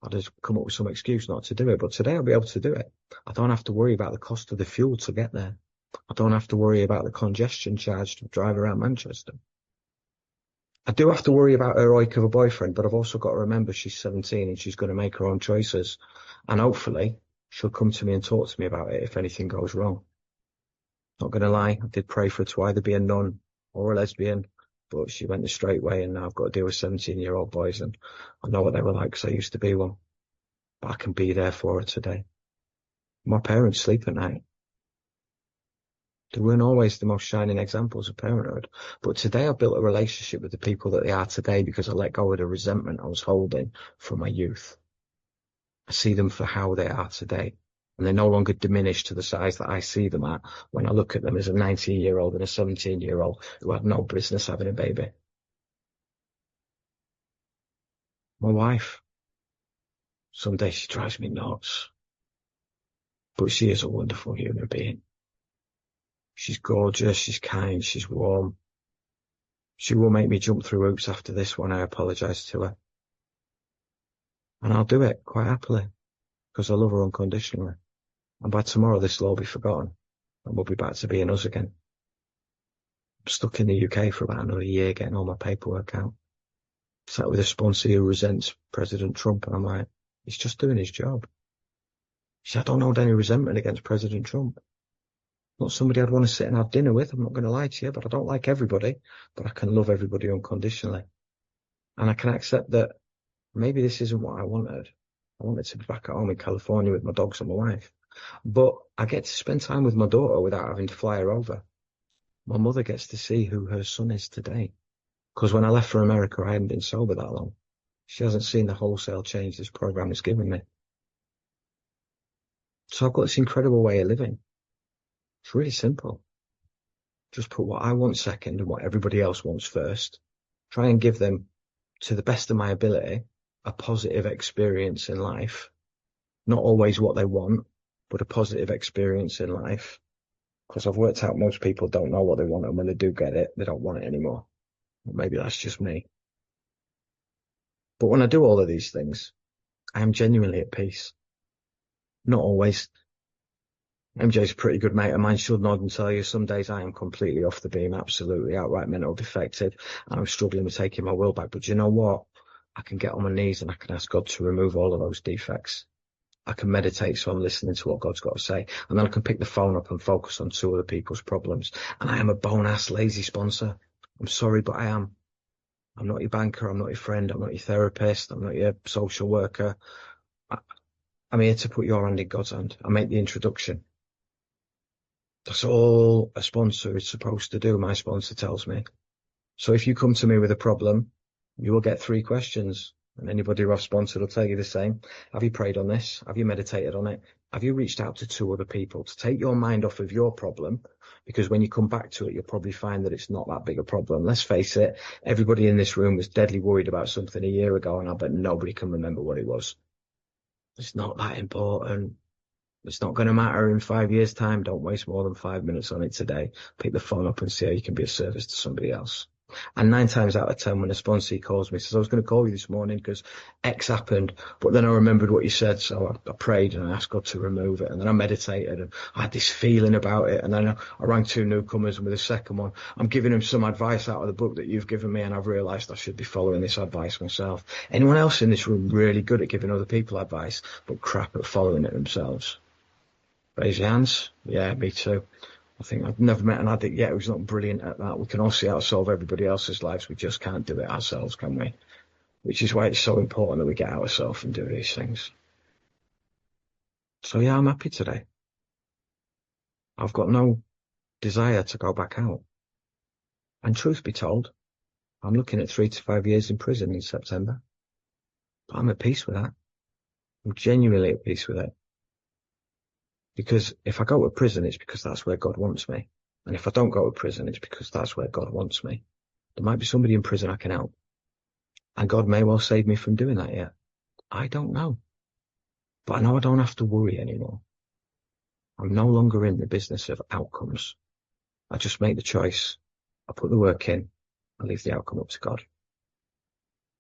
I'd just come up with some excuse not to do it. But today I'll be able to do it. I don't have to worry about the cost of the fuel to get there. I don't have to worry about the congestion charge to drive around Manchester. I do have to worry about her oik of a boyfriend, but I've also got to remember she's 17 and she's going to make her own choices. And hopefully she'll come to me and talk to me about it if anything goes wrong. Not going to lie, I did pray for her to either be a nun or a lesbian, but she went the straight way, and now I've got to deal with 17-year-old boys, and I know what they were like because I used to be one. But I can be there for her today. My parents sleep at night. They weren't always the most shining examples of parenthood, but today I built a relationship with the people that they are today because I let go of the resentment I was holding from my youth. I see them for how they are today, and they're no longer diminished to the size that I see them at when I look at them as a 19-year-old and a 17-year-old who had no business having a baby. My wife, some days she drives me nuts, but she is a wonderful human being. She's gorgeous, she's kind, she's warm. She will make me jump through hoops after this when I apologise to her. And I'll do it quite happily, because I love her unconditionally. And by tomorrow this will all be forgotten, and we'll be back to being us again. I'm stuck in the UK for about another year getting all my paperwork out. Sat with a sponsor who resents President Trump, and I'm like, he's just doing his job. She said, I don't hold any resentment against President Trump. Not somebody I'd want to sit and have dinner with, I'm not going to lie to you, but I don't like everybody, but I can love everybody unconditionally. And I can accept that maybe this isn't what I wanted. I wanted to be back at home in California with my dogs and my wife. But I get to spend time with my daughter without having to fly her over. My mother gets to see who her son is today. Because when I left for America, I hadn't been sober that long. She hasn't seen the wholesale change this program has given me. So I've got this incredible way of living. It's really simple. Just put what I want second and what everybody else wants first. Try and give them, to the best of my ability, a positive experience in life. Not always what they want, but a positive experience in life. Because I've worked out most people don't know what they want, and when they do get it, they don't want it anymore. Maybe that's just me. But when I do all of these things, I am genuinely at peace. Not always. MJ's a pretty good mate of mine. She'll nod and tell you some days I am completely off the beam, absolutely outright mental defective, and I'm struggling with taking my will back. But you know what? I can get on my knees and I can ask God to remove all of those defects. I can meditate so I'm listening to what God's got to say. And then I can pick the phone up and focus on two other people's problems. And I am a bone-ass lazy sponsor. I'm sorry, but I am. I'm not your banker. I'm not your friend. I'm not your therapist. I'm not your social worker. I'm here to put your hand in God's hand. I make the introduction. That's all a sponsor is supposed to do, my sponsor tells me. So if you come to me with a problem, you will get 3 questions. And anybody who I've sponsored will tell you the same. Have you prayed on this? Have you meditated on it? Have you reached out to 2 other people to take your mind off of your problem? Because when you come back to it, you'll probably find that it's not that big a problem. Let's face it, everybody in this room was deadly worried about something a year ago, and I bet nobody can remember what it was. It's not that important. It's not going to matter in 5 years' time. Don't waste more than 5 minutes on it today. Pick the phone up and see how you can be of service to somebody else. And 9 times out of 10, when a sponsor calls me, says, I was going to call you this morning because X happened, but then I remembered what you said. So I prayed and I asked God to remove it. And then I meditated and I had this feeling about it. And then I rang 2 newcomers, and with the second one, I'm giving them some advice out of the book that you've given me. And I've realized I should be following this advice myself. Anyone else in this room really good at giving other people advice, but crap at following it themselves? Raise your hands. Yeah, me too. I think I've never met an addict yet who's not brilliant at that. We can all see how to solve everybody else's lives. We just can't do it ourselves, can we? Which is why it's so important that we get out ourselves and do these things. So yeah, I'm happy today. I've got no desire to go back out. And truth be told, I'm looking at 3 to 5 years in prison in September. But I'm at peace with that. I'm genuinely at peace with it. Because if I go to prison, it's because that's where God wants me. And if I don't go to prison, it's because that's where God wants me. There might be somebody in prison I can help. And God may well save me from doing that yet. I don't know. But I know I don't have to worry anymore. I'm no longer in the business of outcomes. I just make the choice. I put the work in. I leave the outcome up to God.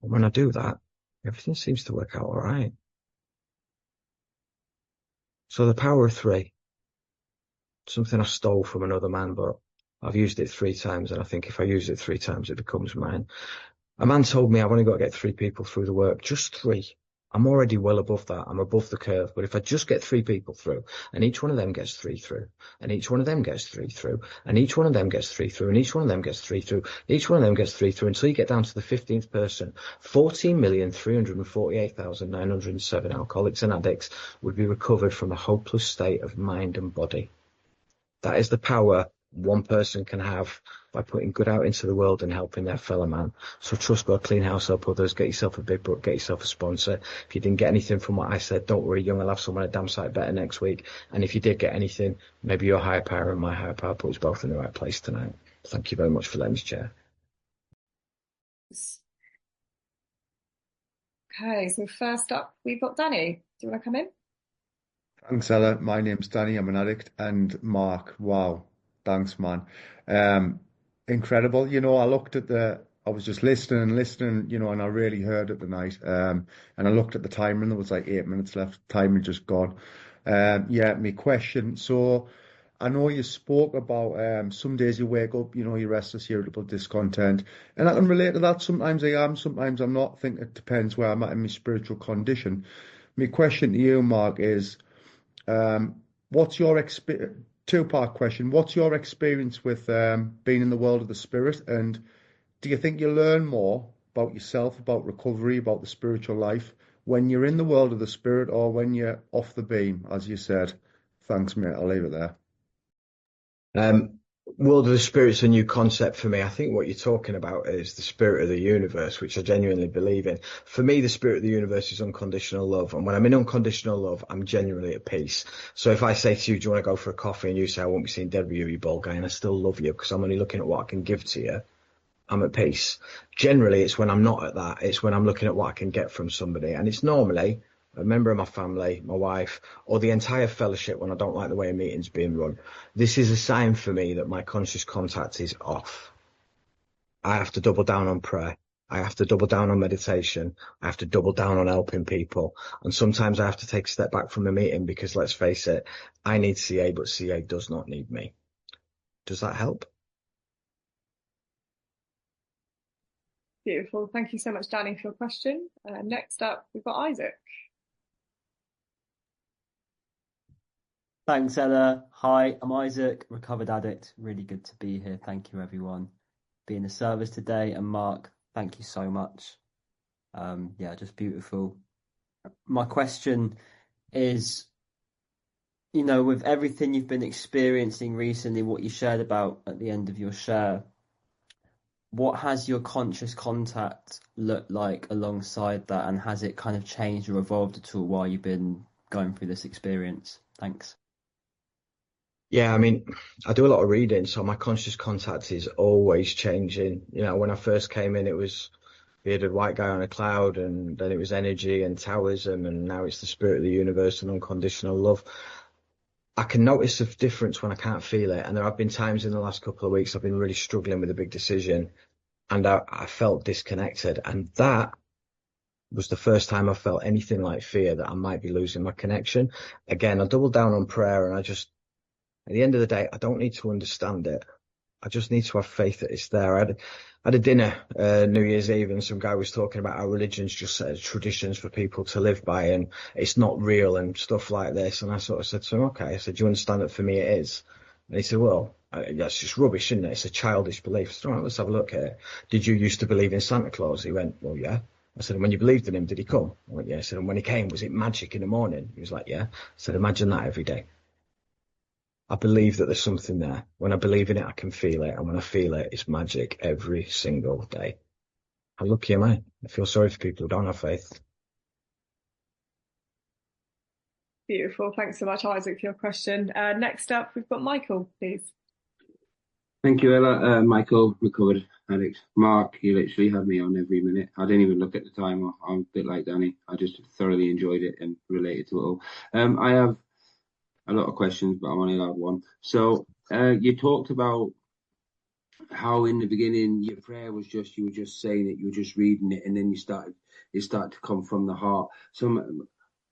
And when I do that, everything seems to work out all right. So the power of three, something I stole from another man, but I've used it 3 times, and I think if I use it 3 times, it becomes mine. A man told me I've only got to get 3 people through the work, just 3. I'm already well above that. I'm above the curve. But if I just get 3 people through, and each one of them gets 3 through, and each one of them gets 3 through, and each one of them gets 3 through, and each one of them gets 3 through, each one of them gets 3 through, until you get down to the 15th person, 14,348,907 alcoholics and addicts would be recovered from a hopeless state of mind and body. That is the power one person can have by putting good out into the world and helping their fellow man. So trust God, clean house, help others, get yourself a big book, get yourself a sponsor. If you didn't get anything from what I said, don't worry, young, I'll have someone a damn sight better next week. And if you did get anything, maybe your higher power and my higher power put us both in the right place tonight. Thank you very much for letting me share. Okay, so first up, we've got Danny. Do you want to come in? Thanks, Ella. My name's Danny. I'm an addict. And Mark, wow, thanks, man. Incredible. I was just listening and listening, and I really heard it tonight. And I looked at the timer and there was like 8 minutes left. Time had just gone. Yeah, my question. So I know you spoke about some days you wake up, you're restless, you're a little discontent. And I can relate to that. Sometimes I am, sometimes I'm not. I think it depends where I'm at in my spiritual condition. My question to you, Mark, is what's your two-part question? What's your experience with being in the world of the spirit? And do you think you learn more about yourself, about recovery, about the spiritual life when you're in the world of the spirit or when you're off the beam, as you said? Thanks, mate. I'll leave it there. World of the Spirit's a new concept for me. I think what you're talking about is the spirit of the universe, which I genuinely believe in. For me, the spirit of the universe is unconditional love. And when I'm in unconditional love, I'm genuinely at peace. So if I say to you, do you want to go for a coffee? And you say, I won't be seeing Debbie, you bald guy, and I still love you because I'm only looking at what I can give to you, I'm at peace. Generally, it's when I'm not at that. It's when I'm looking at what I can get from somebody. And it's normally a member of my family, my wife, or the entire fellowship when I don't like the way a meeting's being run. This is a sign for me that my conscious contact is off. I have to double down on prayer. I have to double down on meditation. I have to double down on helping people. And sometimes I have to take a step back from the meeting because, let's face it, I need CA, but CA does not need me. Does that help? Beautiful. Thank you so much, Danny, for your question. Next up, we've got Isaac. Thanks, Ella. Hi, I'm Isaac, recovered addict. Really good to be here. Thank you, everyone, being a service today. And Mark, thank you so much. Yeah, just beautiful. My question is, with everything you've been experiencing recently, what you shared about at the end of your share, what has your conscious contact looked like alongside that? And has it kind of changed or evolved at all while you've been going through this experience? Thanks. Yeah, I mean, I do a lot of reading, so my conscious contact is always changing. When I first came in, it was bearded white guy on a cloud, and then it was energy and Taoism, and now it's the spirit of the universe and unconditional love. I can notice a difference when I can't feel it, and there have been times in the last couple of weeks I've been really struggling with a big decision, and I felt disconnected, and that was the first time I felt anything like fear that I might be losing my connection. Again, I doubled down on prayer, and at the end of the day, I don't need to understand it. I just need to have faith that it's there. I had a dinner New Year's Eve, and some guy was talking about how religion's just traditions for people to live by, and it's not real and stuff like this. And I sort of said to him, okay. I said, do you understand that for me it is? And he said, well, that's just rubbish, isn't it? It's a childish belief. I said, all right, let's have a look here. Did you used to believe in Santa Claus? He went, well, yeah. I said, and when you believed in him, did he come? I went, yeah. I said, and when he came, was it magic in the morning? He was like, yeah. I said, imagine that every day. I believe that there's something there. When I believe in it, I can feel it. And when I feel it, it's magic every single day. How lucky am I? I feel sorry for people who don't have faith. Beautiful. Thanks so much, Isaac, for your question. Next up, we've got Michael, please. Thank you, Ella. Michael, recovered addict. Mark, you literally had me on every minute. I didn't even look at the time. I'm a bit like Danny. I just thoroughly enjoyed it and related to it all. I have a lot of questions, but I'm only allowed one. So you talked about how in the beginning your prayer was you were just saying it, you were just reading it, and then it started to come from the heart. So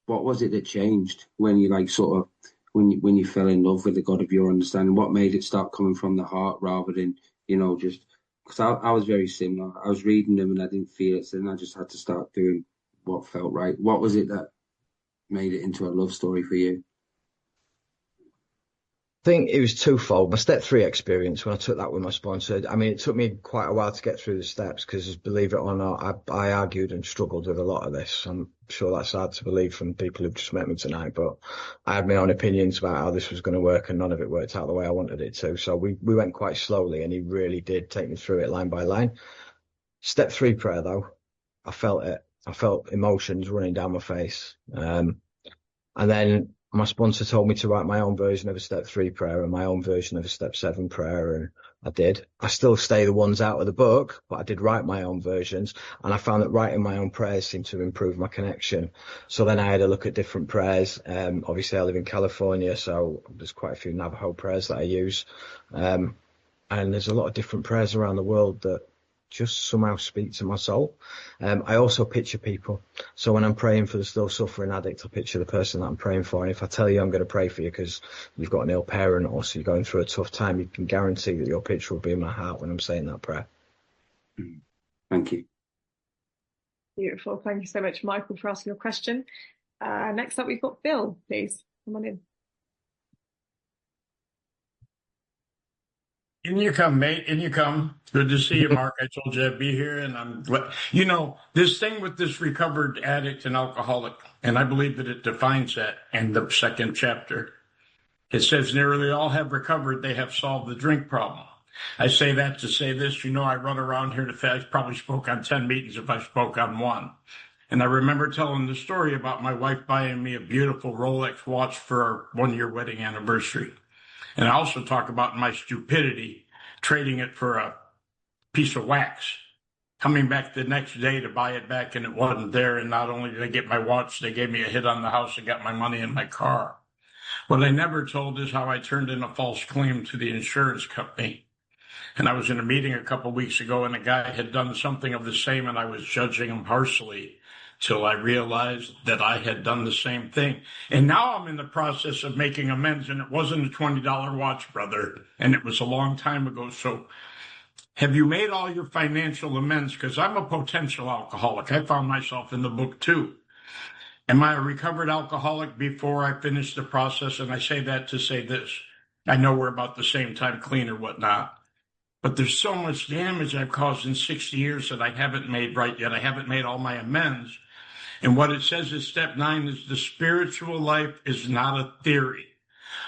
what was it that changed when you like sort of when you fell in love with the God of your understanding? What made it start coming from the heart rather than, just because I was very similar. I was reading them and I didn't feel it, so then I just had to start doing what felt right. What was it that made it into a love story for you? I think it was twofold. My step 3 experience, when I took that with my sponsor, I mean, it took me quite a while to get through the steps because, believe it or not, I argued and struggled with a lot of this. I'm sure that's hard to believe from people who've just met me tonight, but I had my own opinions about how this was going to work, and none of it worked out the way I wanted it to. So we went quite slowly, and he really did take me through it line by line. Step 3 prayer, though, I felt it. I felt emotions running down my face. And then my sponsor told me to write my own version of a step 3 prayer and my own version of a step 7 prayer. And I did. I still stay the ones out of the book, but I did write my own versions. And I found that writing my own prayers seemed to improve my connection. So then I had a look at different prayers. Obviously I live in California, so there's quite a few Navajo prayers that I use. And there's a lot of different prayers around the world that just somehow speak to my soul. I also picture people. So when I'm praying for the still suffering addict, I picture the person that I'm praying for. And if I tell you I'm going to pray for you because you've got an ill parent or so you're going through a tough time, you can guarantee that your picture will be in my heart when I'm saying that prayer. Thank you. Beautiful. Thank you so much, Michael, for asking your question. Next up, we've got Bill, please. Come on in. In you come, mate. In you come. Good to see you, Mark. I told you I'd be here, and I'm glad. This thing with this recovered addict and alcoholic, and I believe that it defines that in the 2nd chapter. It says nearly all have recovered. They have solved the drink problem. I say that to say this. I run around here I probably spoke on 10 meetings if I spoke on one. And I remember telling the story about my wife buying me a beautiful Rolex watch for our 1-year wedding anniversary. And I also talk about my stupidity, trading it for a piece of wax, coming back the next day to buy it back, and it wasn't there. And not only did I get my watch, they gave me a hit on the house and got my money in my car. What I never told is how I turned in a false claim to the insurance company. And I was in a meeting a couple of weeks ago, and a guy had done something of the same, and I was judging him harshly till I realized that I had done the same thing. And now I'm in the process of making amends, and it wasn't a $20 watch, brother, and it was a long time ago. So have you made all your financial amends? Because I'm a potential alcoholic. I found myself in the book too. Am I a recovered alcoholic before I finish the process? And I say that to say this. I know we're about the same time clean or whatnot, but there's so much damage I've caused in 60 years that I haven't made right yet. I haven't made all my amends. And what it says in step 9 is the spiritual life is not a theory.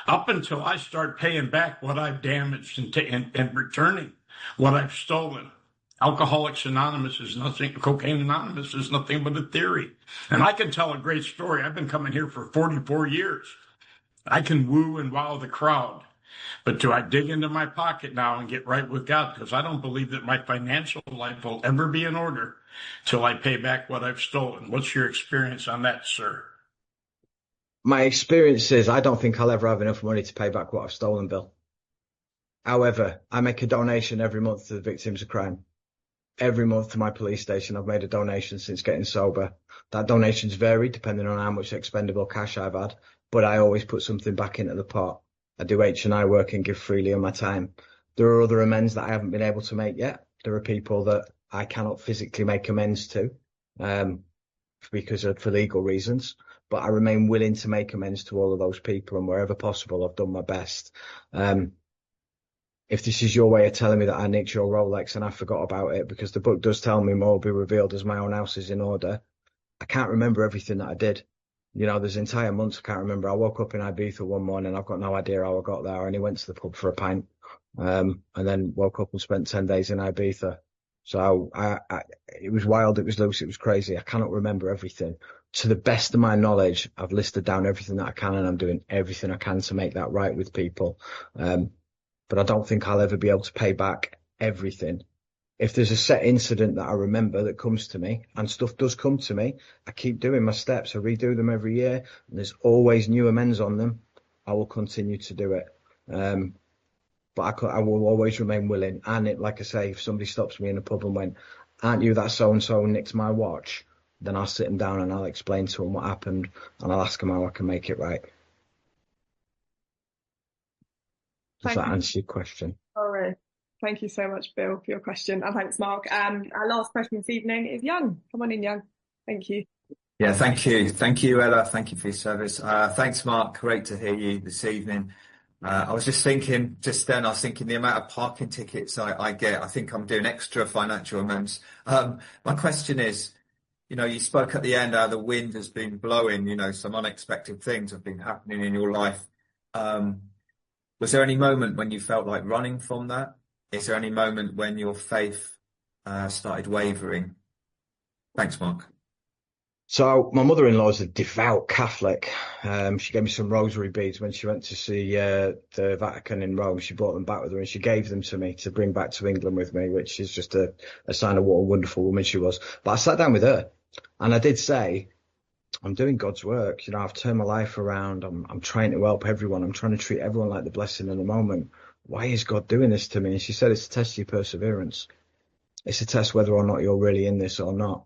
Up until I start paying back what I've damaged and returning what I've stolen. Alcoholics Anonymous is nothing, Cocaine Anonymous is nothing but a theory. And I can tell a great story. I've been coming here for 44 years. I can woo and wow the crowd. But do I dig into my pocket now and get right with God? Because I don't believe that my financial life will ever be in order till I pay back what I've stolen. What's your experience on that, sir? My experience is I don't think I'll ever have enough money to pay back what I've stolen, Bill. However, I make a donation every month to the victims of crime. Every month to my police station, I've made a donation since getting sober. That donation's varied depending on how much expendable cash I've had, but I always put something back into the pot. I do H&I work and give freely of my time. There are other amends that I haven't been able to make yet. There are people that I cannot physically make amends to for legal reasons, but I remain willing to make amends to all of those people, and wherever possible, I've done my best. If this is your way of telling me that I nicked your Rolex and I forgot about it, because the book does tell me more will be revealed as my own house is in order, I can't remember everything that I did. There's entire months I can't remember. I woke up in Ibiza one morning, I've got no idea how I got there. I only went to the pub for a pint, and then woke up and spent 10 days in Ibiza. So it was wild, it was loose, it was crazy. I cannot remember everything. To the best of my knowledge, I've listed down everything that I can, and I'm doing everything I can to make that right with people. But I don't think I'll ever be able to pay back everything. If there's a set incident that I remember that comes to me, and stuff does come to me, I keep doing my steps. I redo them every year, and there's always new amends on them. I will continue to do it. But I will always remain willing. And like I say, if somebody stops me in a pub and went, "Aren't you that so-and-so nicked my watch?" then I'll sit them down and I'll explain to them what happened, and I'll ask them how I can make it right. Does that answer your question? All right. Thank you so much, Bill, for your question. And thanks, Mark. Our last question this evening is Young. Come on in, Young. Thank you. Yeah, thank you. Thank you, Ella. Thank you for your service. Thanks, Mark. Great to hear you this evening. I was just thinking, the amount of parking tickets I get, I think I'm doing extra financial amends. My question is, you spoke at the end how the wind has been blowing, some unexpected things have been happening in your life. Was there any moment when you felt like running from that? Is there any moment when your faith started wavering? Thanks, Mark. So my mother-in-law is a devout Catholic. She gave me some rosary beads when she went to see the Vatican in Rome. She brought them back with her and she gave them to me to bring back to England with me, which is just a sign of what a wonderful woman she was. But I sat down with her and I did say, I'm doing God's work. I've turned my life around. I'm trying to help everyone. I'm trying to treat everyone like the blessing in the moment. Why is God doing this to me? And she said, it's a test of your perseverance. It's a test whether or not you're really in this or not.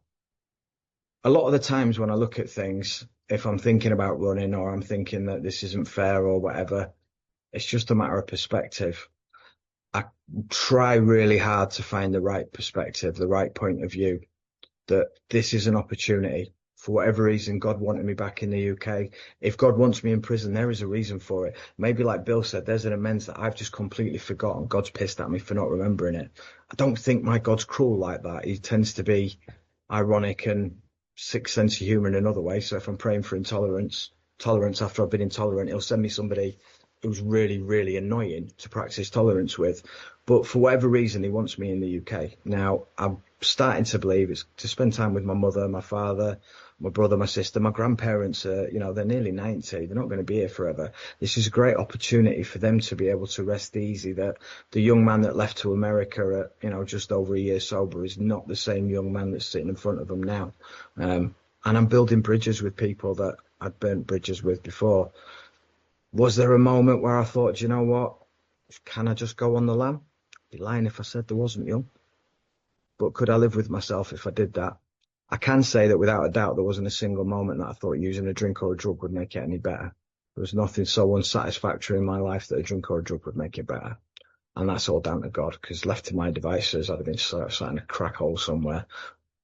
A lot of the times when I look at things, if I'm thinking about running or I'm thinking that this isn't fair or whatever, it's just a matter of perspective. I try really hard to find the right perspective, the right point of view, that this is an opportunity. For whatever reason, God wanted me back in the UK. If God wants me in prison, there is a reason for it. Maybe like Bill said, there's an amends that I've just completely forgotten. God's pissed at me for not remembering it. I don't think my God's cruel like that. He tends to be ironic and sixth sense of humour in another way. So if I'm praying for tolerance after I've been intolerant, he'll send me somebody who's really, really annoying to practice tolerance with. But for whatever reason, he wants me in the UK. Now, I'm starting to believe it's to spend time with my mother, my father, my brother, my sister, my grandparents. They're nearly 90. They're not going to be here forever. This is a great opportunity for them to be able to rest easy. That the young man that left to America at, just over a year sober is not the same young man that's sitting in front of them now. And I'm building bridges with people that I'd burnt bridges with before. Was there a moment where I thought, you know what? Can I just go on the lam? I'd be lying if I said there wasn't, young. But could I live with myself if I did that? I can say that without a doubt, there wasn't a single moment that I thought using a drink or a drug would make it any better. There was nothing so unsatisfactory in my life that a drink or a drug would make it better. And that's all down to God, because left to my devices, I'd have been sat in a crack hole somewhere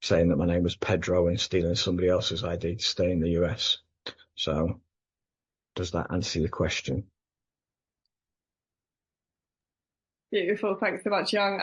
saying that my name was Pedro and stealing somebody else's ID to stay in the US. So does that answer your question? Beautiful. Thanks so much, Young.